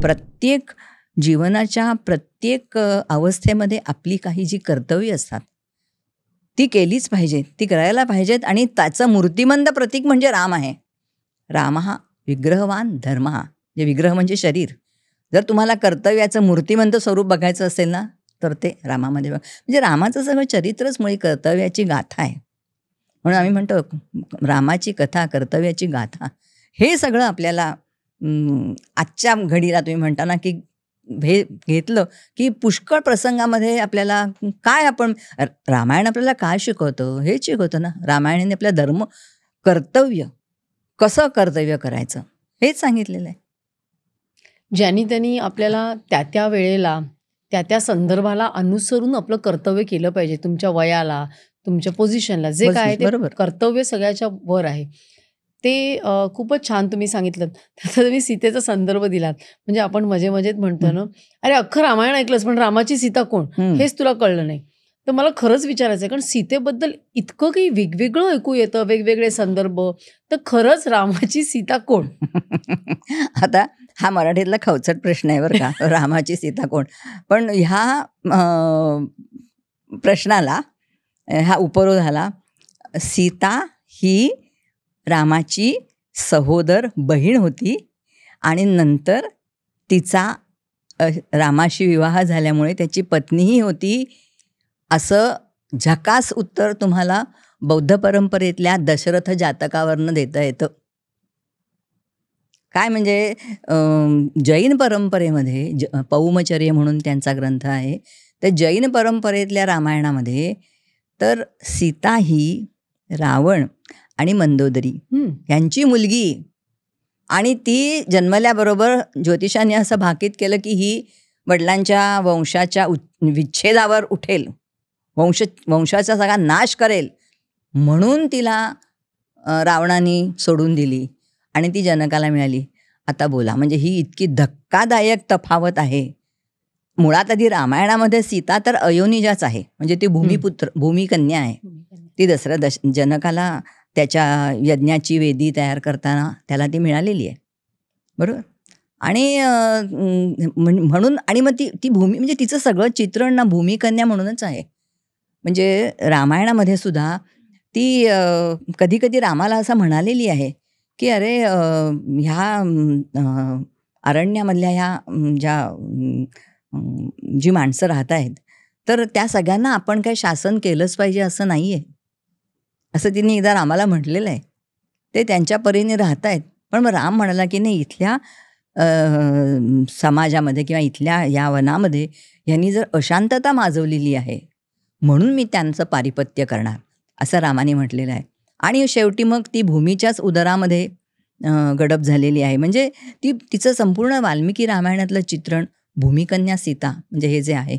प्रत्येक जीवनाच्या प्रत्येक अवस्थेमध्ये आपली काही जी कर्तव्य असतात ती केलीच पाहिजेत, ती करायला पाहिजेत. आणि त्याचं मूर्तिमंत प्रतीक म्हणजे राम आहे. राम हा विग्रहवान धर्म हा, जे विग्रह म्हणजे शरीर. जर तुम्हाला कर्तव्याचं मूर्तिमंत स्वरूप बघायचं असेल ना, तर ते रामामध्ये म्हणजे रामाचं सगळं चरित्रच मुळी कर्तव्याची गाथा आहे. म्हणून आम्ही म्हणतो रामाची कथा, कर्तव्याची गाथा, हे सगळं आपल्याला आजच्या घडीला तुम्ही म्हणता ना, की घेतलं की पुष्कळ प्रसंगामध्ये आपल्याला काय आपण रामायण आपल्याला काय शिकवतं हेच शिकवतं ना. रामायणाने आपल्या धर्म, कर्तव्य, कसं कर्तव्य करायचं हेच सांगितलेलं आहे. ज्यांनी त्यांनी आपल्याला त्या वेळेला त्या संदर्भाला अनुसरून आपलं कर्तव्य केलं पाहिजे. तुमच्या वयाला, तुमच्या पोझिशनला जे काय आहे ते बरोबर. कर्तव्य सगळ्याच्या वर आहे. ते खूपच छान तुम्ही सांगितलं. त्याचा तुम्ही सीतेचा संदर्भ दिलात. म्हणजे आपण मजेत म्हणतो ना, अरे अख्खं रामायण ऐकलंस पण रामाची सीता कोण हेच तुला कळलं नाही. तर मला खरंच विचारायचं आहे, कारण सीतेबद्दल इतकं काही वेगवेगळं ऐकू येतं, वेगवेगळे संदर्भ. तर खरंच रामाची सीता कोण? आता हा मराठीतला खवचट प्रश्न आहे बरं का, रामाची सीता कोण. पण ह्या प्रश्नाला, ह्या उपरोधाला, सीता ही रामाची सहोदर बहीण होती आणि नंतर तिचा रामाशी विवाह झाल्यामुळे त्याची पत्नीही होती, असं झकास उत्तर तुम्हाला बौद्ध परंपरेतल्या दशरथ जातकावरनं देता येतं. काय म्हणजे जैन परंपरेमध्ये पौमचर्य म्हणून त्यांचा ग्रंथ आहे. तर जैन परंपरेतल्या रामायणामध्ये तर सीता ही रावण आणि मंदोदरी यांची मुलगी, आणि ती जन्मल्याबरोबर ज्योतिषाने असं भाकीत केलं की ही वडिलांच्या वंशाच्या विच्छेदावर उठेल, वंशाचा सगळा नाश करेल, म्हणून तिला रावणाने सोडून दिली आणि ती जनकाला मिळाली. आता बोला, म्हणजे ही इतकी धक्कादायक तफावत आहे. मुळात आधी रामायणामध्ये सीता तर अयोनिजाच आहे, म्हणजे ती भूमिकन्या आहे. ती जनकाला त्याच्या यज्ञाची वेदी तयार करताना त्याला ती मिळालेली आहे, बरोबर. आणि म्हणून आणि मग ती भूमी, म्हणजे तिचं सगळं चित्रण ना भूमिकन्या म्हणूनच आहे. म्हणजे रामायणामध्ये सुद्धा ती कधी कधी रामाला असं म्हणालेली आहे की अरे ह्या अरण्यामधल्या ह्या जी माणसं राहत आहेत, तर त्या सगळ्यांना आपण काय शासन केलंच पाहिजे असं नाही आहे, असं तिने एकदा रामाला म्हटलेलं आहे. ते त्यांच्या परीने राहत आहेत. पण मग राम म्हणाला की नाही, इथल्या समाजामध्ये किंवा इथल्या या वनामध्ये यांनी जर अशांतता माजवलेली आहे, म्हणून मी त्यांचं पारिपत्य करणार, असं रामाने म्हटलेलं आहे. आणि शेवटी मग ती भूमीच्याच उदरामध्ये गडप झालेली आहे. म्हणजे तिचं संपूर्ण वाल्मिकी रामायणातलं चित्रण भूमिकन्या सीता म्हणजे हे जे आहे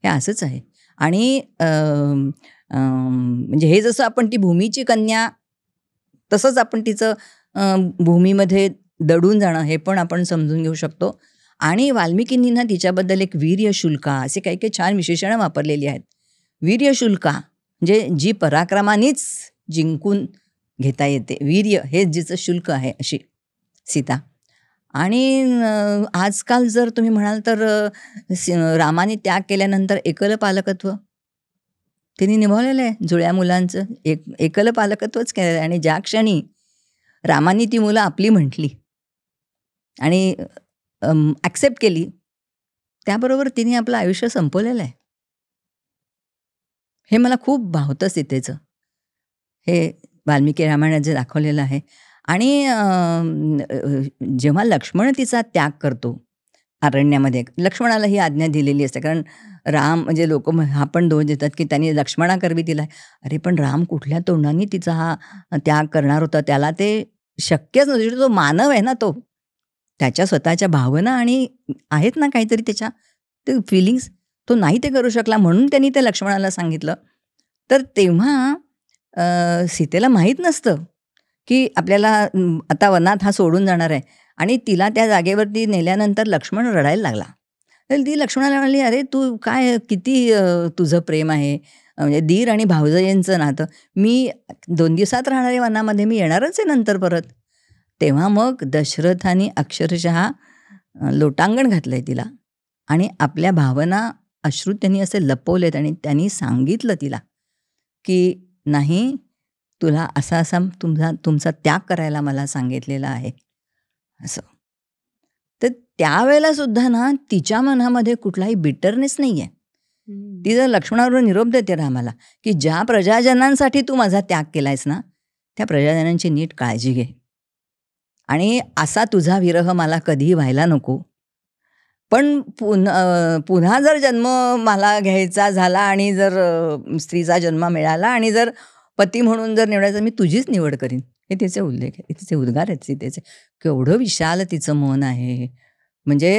हे असंच आहे. आणि म्हणजे हे जसं आपण ती भूमीची कन्या, तसंच आपण तिचं भूमीमध्ये दडून जाणं हे पण आपण समजून घेऊ शकतो. आणि वाल्मिकींनी ना तिच्याबद्दल एक वीर्यशुल्का असे काही काही छान विशेषणं वापरलेली आहेत. वीर्यशुल्का म्हणजे जी पराक्रमानेच जिंकून घेता येते, वीर्य हे जिचं शुल्क आहे अशी सीता. आणि आजकाल जर तुम्ही म्हणाल तर रामाने त्याग केल्यानंतर एकल पालकत्व तिने निभावलेलं आहे. जुळ्या मुलांचं एकल पालकत्वच केलेलं आहे. आणि ज्या क्षणी रामाने ती मुलं आपली म्हटली आणि ॲक्सेप्ट केली, त्याबरोबर तिने आपलं आयुष्य संपवलेलं आहे. हे मला खूप भावतं सीतेचं, हे वाल्मिकी रामायणात जे दाखवलेलं आहे. आणि जेव्हा लक्ष्मण तिचा त्याग करतो अरण्यामध्ये, लक्ष्मणाला ही आज्ञा दिलेली असते, कारण राम म्हणजे लोक हा पण दोष देतात की त्यांनी लक्ष्मणाकरवी दिला. अरे पण राम कुठल्या तोंडाने तिचा हा त्याग करणार होता? त्याला ते शक्यच नव्हतं. तो मानव आहे ना, तो त्याच्या स्वतःच्या भावना आणि आहेत ना काहीतरी त्याच्या ते फिलिंग्स, तो नाही ते करू शकला, म्हणून त्यांनी ते लक्ष्मणाला सांगितलं. तर तेव्हा सीतेला माहीत नसतं की आपल्याला आता वनात हा सोडून जाणार आहे. आणि तिला त्या जागेवरती नेल्यानंतर लक्ष्मण रडायला लागला. तर ती लक्ष्मणाला म्हणाली, अरे तू काय, किती तुझं प्रेम आहे, म्हणजे दीर आणि भावजयींचं नातं, मी 2 दिवसात राहणार आहे वनामध्ये, मी येणारच आहे नंतर परत. तेव्हा मग दशरथाने अक्षरशः लोटांगण घातलंय तिला आणि आपल्या भावना, अश्रू त्यांनी असे लपवलेत आणि त्यांनी सांगितलं तिला, की नाही, तुला असा तुमचा त्याग करायला मला सांगितलेला आहे, असं. तर त्यावेळेला सुद्धा ना तिच्या मनामध्ये कुठलाही बिटरनेस नाही आहे. ती जर लक्ष्मणाबरोबर निरोप देते रामाला, की ज्या प्रजाजनांसाठी तू माझा त्याग केलायस ना, त्या प्रजाजनांची नीट काळजी घे आणि असा तुझा विरह मला कधीही व्हायला नको. पण पुन्हा जर जन्म मला घ्यायचा झाला आणि जर स्त्रीचा जन्म मिळाला आणि जर पती म्हणून जर निवडायचं, मी तुझीच निवड करीन. हे तिचे उल्लेख आहे, तिचे उद्गार आहेत सीतेचे. केवढं विशाल तिचं मन आहे. म्हणजे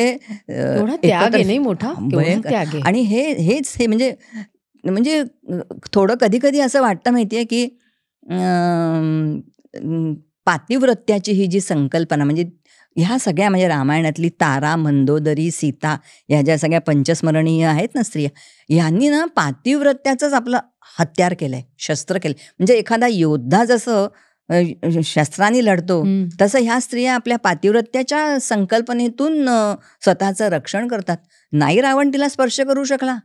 एवढा त्याग आहे नाही मोठा, केवढा भयंकर. त्याग आहे. आणि हेच हे म्हणजे थोडं कधी कधी असं वाटतं माहितीये की पातिव्रत्याची ही जी संकल्पना, म्हणजे ह्या सगळ्या, म्हणजे रामायणातली तारा, मंदोदरी, सीता, ह्या ज्या सगळ्या पंचस्मरणीय आहेत ना स्त्रिया, ह्यांनी ना पातिव्रत्याचंच आपलं हत्यार केलंय, शस्त्र केलंय. म्हणजे एखादा योद्धा जसं शस्त्राने लढतो, तसं ह्या स्त्रिया आपल्या पातिव्रत्याच्या संकल्पनेतून स्वतःचं रक्षण करतात. नाही रावण तिला स्पर्श करू शकला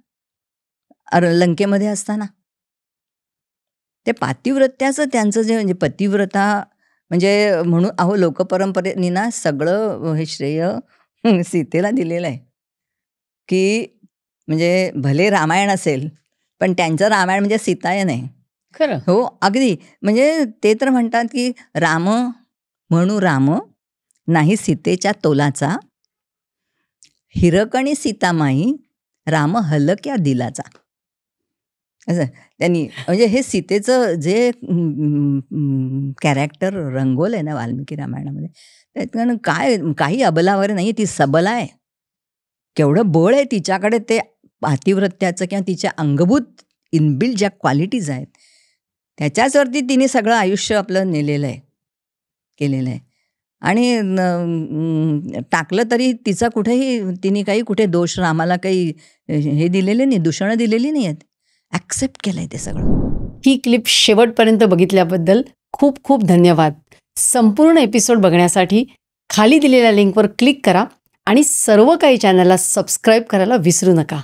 लंकेमध्ये असताना. ते पातिव्रत्याचं त्यांचं जे, म्हणजे पतिव्रता म्हणजे म्हणून अहो लोकपरंपरेने ना सगळं हे श्रेय सीतेला दिलेलं आहे, की म्हणजे भले रामायण असेल पण त्यांचं रामायण म्हणजे सीतायन आहे. खरं. हो, अगदी. म्हणजे ते तर म्हणतात की राम म्हणू राम नाही सीतेच्या तोलाचा, हिरकणी सीतामाई राम हलक्या दिलाचा. असं त्यांनी, म्हणजे हे सीतेचं जे कॅरेक्टर रंगवलंय ना वाल्मिकी रामायणामध्ये, त्यात काय काही अबलावर नाही, ती सबला आहे. केवढं बळ आहे तिच्याकडे, ते पातिव्रत्याचं किंवा तिच्या अंगभूत इनबिल्ट ज्या क्वालिटीज आहेत त्याच्याचवरती तिने सगळं आयुष्य आपलं नेलेलं आहे, केलेलं आहे. आणि टाकलं तरी तिचा कुठेही तिने काही कुठे दोष रामाला काही हे दिलेले नाही, दूषणं दिलेली नाही आहेत. ॲक्सेप्ट केलं आहे ते सगळं. ही क्लिप शेवटपर्यंत बघितल्याबद्दल खूप खूप धन्यवाद. संपूर्ण एपिसोड बघण्यासाठी खाली दिलेल्या लिंकवर क्लिक करा आणि सर्व काही चॅनलला सबस्क्राईब करायला विसरू नका.